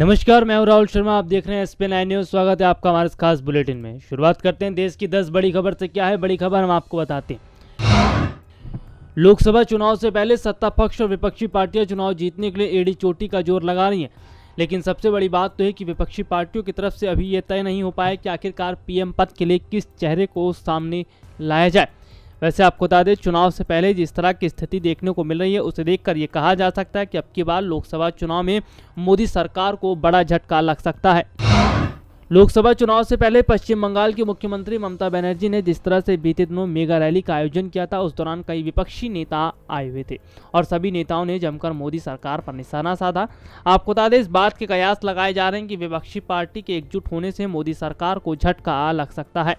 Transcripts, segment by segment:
नमस्कार, मैं हूं राहुल शर्मा। आप देख रहे हैं SP9 न्यूज़। स्वागत है आपका हमारे इस खास बुलेटिन में। शुरुआत करते हैं देश की 10 बड़ी खबर से। क्या है बड़ी खबर, हम आपको बताते हैं। लोकसभा चुनाव से पहले सत्ता पक्ष और विपक्षी पार्टियां चुनाव जीतने के लिए एड़ी चोटी का जोर लगा रही हैं, लेकिन सबसे बड़ी बात तो है कि विपक्षी पार्टियों की तरफ से अभी यह तय नहीं हो पाया कि आखिरकार PM पद के लिए किस चेहरे को सामने लाया जाए। वैसे आपको बता दें, चुनाव से पहले जिस तरह की स्थिति देखने को मिल रही है उसे देखकर ये कहा जा सकता है कि अब की बार लोकसभा चुनाव में मोदी सरकार को बड़ा झटका लग सकता है। लोकसभा चुनाव से पहले पश्चिम बंगाल की मुख्यमंत्री ममता बनर्जी ने जिस तरह से बीते दिनों मेगा रैली का आयोजन किया था, उस दौरान कई विपक्षी नेता आए हुए थे और सभी नेताओं ने जमकर मोदी सरकार पर निशाना साधा। आपको बता दें, इस बात के कयास लगाए जा रहे हैं कि विपक्षी पार्टी के एकजुट होने से मोदी सरकार को झटका लग सकता है।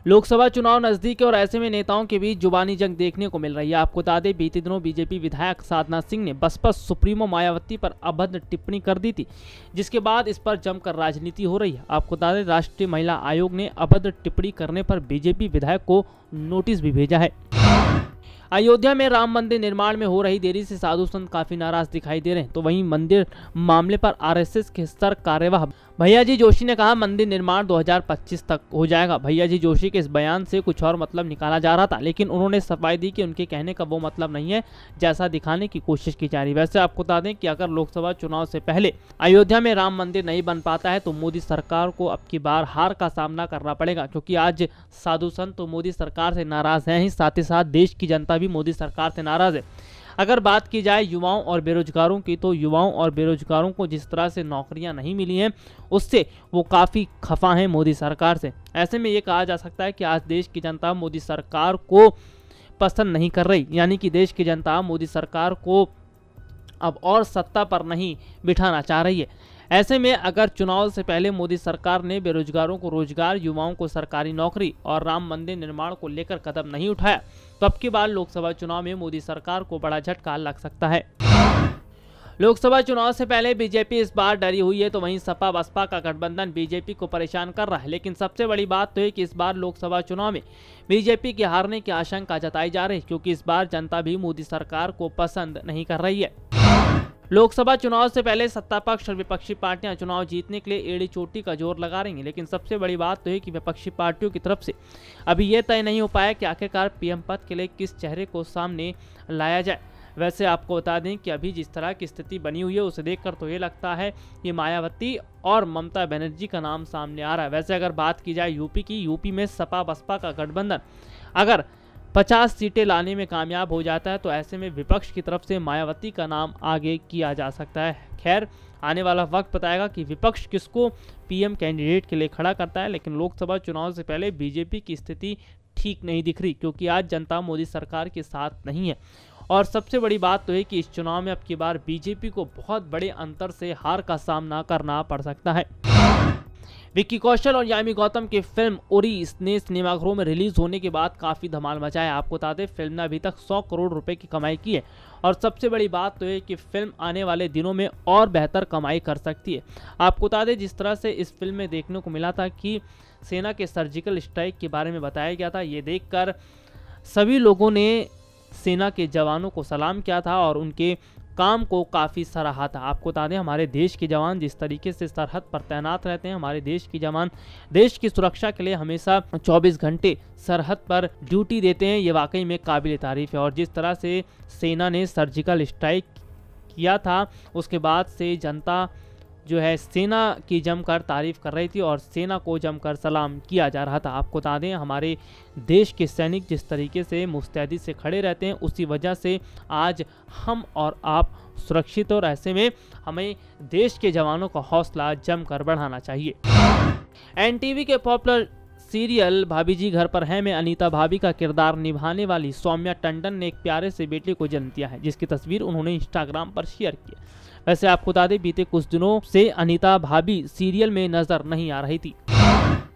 लोकसभा चुनाव नजदीक है और ऐसे में नेताओं के बीच जुबानी जंग देखने को मिल रही है। आपको बता दें, बीते दिनों बीजेपी विधायक साधना सिंह ने बसपा सुप्रीमो मायावती पर अभद्र टिप्पणी कर दी थी, जिसके बाद इस पर जमकर राजनीति हो रही है। आपको बता दें, राष्ट्रीय महिला आयोग ने अभद्र टिप्पणी करने पर बीजेपी विधायक को नोटिस भी भेजा है। अयोध्या में राम मंदिर निर्माण में हो रही देरी से साधु संत काफी नाराज दिखाई दे रहे हैं, तो वहीं मंदिर मामले पर RSS के स्तर कार्यवाह भैयाजी जोशी ने कहा मंदिर निर्माण 2025 तक हो जाएगा। भैयाजी जोशी के इस बयान से कुछ और मतलब निकाला जा रहा था, लेकिन उन्होंने सफाई दी कि उनके कहने का वो मतलब नहीं है जैसा दिखाने की कोशिश की जा रही है। वैसे आपको बता दें कि अगर लोकसभा चुनाव से पहले अयोध्या में राम मंदिर नहीं बन पाता है तो मोदी सरकार को अब की बार हार का सामना करना पड़ेगा, क्योंकि आज साधु संत तो मोदी सरकार से नाराज हैं ही, साथ ही साथ देश की जनता भी मोदी सरकार से नाराज है। अगर बात की जाए युवाओं और बेरोजगारों की, तो युवाओं और बेरोजगारों को जिस तरह से नौकरियां नहीं मिली हैं उससे वो काफ़ी खफा हैं मोदी सरकार से। ऐसे में ये कहा जा सकता है कि आज देश की जनता मोदी सरकार को पसंद नहीं कर रही, यानी कि देश की जनता मोदी सरकार को अब और सत्ता पर नहीं बिठाना चाह रही है। ऐसे में अगर चुनाव से पहले मोदी सरकार ने बेरोजगारों को रोजगार, युवाओं को सरकारी नौकरी और राम मंदिर निर्माण को लेकर कदम नहीं उठाया तो अब की बार लोकसभा चुनाव में मोदी सरकार को बड़ा झटका लग सकता है। लोकसभा चुनाव से पहले बीजेपी इस बार डरी हुई है, तो वहीं सपा बसपा का गठबंधन बीजेपी को परेशान कर रहा है। लेकिन सबसे बड़ी बात तो है कि इस बार लोकसभा चुनाव में बीजेपी के हारने की आशंका जताई जा रही है, क्योंकि इस बार जनता भी मोदी सरकार को पसंद नहीं कर रही है। लोकसभा चुनाव से पहले सत्ता पक्ष और विपक्षी पार्टियां चुनाव जीतने के लिए एड़ी चोटी का जोर लगा रही हैं, लेकिन सबसे बड़ी बात तो है कि विपक्षी पार्टियों की तरफ से अभी यह तय नहीं हो पाया कि आखिरकार PM पद के लिए किस चेहरे को सामने लाया जाए। वैसे आपको बता दें कि अभी जिस तरह की स्थिति बनी हुई है उसे देखकर तो ये लगता है कि मायावती और ममता बनर्जी का नाम सामने आ रहा है। वैसे अगर बात की जाए यूपी की, यूपी में सपा बसपा का गठबंधन अगर 50 सीटें लाने में कामयाब हो जाता है तो ऐसे में विपक्ष की तरफ से मायावती का नाम आगे किया जा सकता है। खैर, आने वाला वक्त बताएगा कि विपक्ष किसको PM कैंडिडेट के लिए खड़ा करता है, लेकिन लोकसभा चुनाव से पहले बीजेपी की स्थिति ठीक नहीं दिख रही, क्योंकि आज जनता मोदी सरकार के साथ नहीं है। और सबसे बड़ी बात तो है कि इस चुनाव में अब की बार बीजेपी को बहुत बड़े अंतर से हार का सामना करना पड़ सकता है। विक्की कौशल और यामी गौतम की फिल्म उरी ने सिनेमाघरों में रिलीज होने के बाद काफी धमाल मचाया। आपको बता दें, फिल्म ने अभी तक 100 करोड़ रुपए की कमाई की है और सबसे बड़ी बात तो है कि फिल्म आने वाले दिनों में और बेहतर कमाई कर सकती है। आपको बता दें, जिस तरह से इस फिल्म में देखने को मिला था कि सेना के सर्जिकल स्ट्राइक के बारे में बताया गया था, ये देखकर सभी लोगों ने सेना के जवानों को सलाम किया था और उनके काम को काफ़ी सराहा था। आपको बता दें, हमारे देश के जवान जिस तरीके से सरहद पर तैनात रहते हैं, हमारे देश के जवान देश की सुरक्षा के लिए हमेशा 24 घंटे सरहद पर ड्यूटी देते हैं, ये वाकई में काबिल तारीफ है। और जिस तरह से सेना ने सर्जिकल स्ट्राइक किया था उसके बाद से जनता जो है सेना की जमकर तारीफ कर रही थी और सेना को जमकर सलाम किया जा रहा था। आपको बता दें, हमारे देश के सैनिक जिस तरीके से मुस्तैदी से खड़े रहते हैं उसी वजह से आज हम और आप सुरक्षित, और ऐसे में हमें देश के जवानों का हौसला जमकर बढ़ाना चाहिए। NTV के पॉपुलर सीरियल भाभी जी घर पर हैं में अनीता भाभी का किरदार निभाने वाली सौम्या टंडन ने एक प्यारे से बेटे को जन्म दिया है, जिसकी तस्वीर उन्होंने इंस्टाग्राम पर शेयर की। वैसे आपको बता दें, बीते कुछ दिनों से अनीता भाभी सीरियल में नजर नहीं आ रही थी।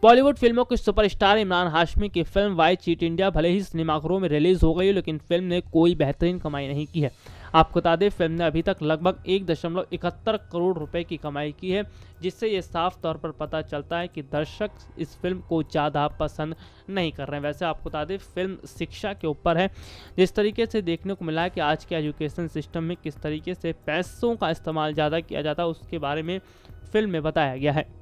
बॉलीवुड फिल्मों के सुपरस्टार इमरान हाशमी की फिल्म वाई चीट इंडिया भले ही सिनेमाघरों में रिलीज हो गई, लेकिन फिल्म ने कोई बेहतरीन कमाई नहीं की है। आपको बता दें फिल्म ने अभी तक लगभग 1.71 करोड़ रुपए की कमाई की है, जिससे ये साफ तौर पर पता चलता है कि दर्शक इस फिल्म को ज़्यादा पसंद नहीं कर रहे हैं। वैसे आपको बता दें फिल्म शिक्षा के ऊपर है। जिस तरीके से देखने को मिला है कि आज के एजुकेशन सिस्टम में किस तरीके से पैसों का इस्तेमाल ज़्यादा किया जाता है, उसके बारे में फिल्म में बताया गया है।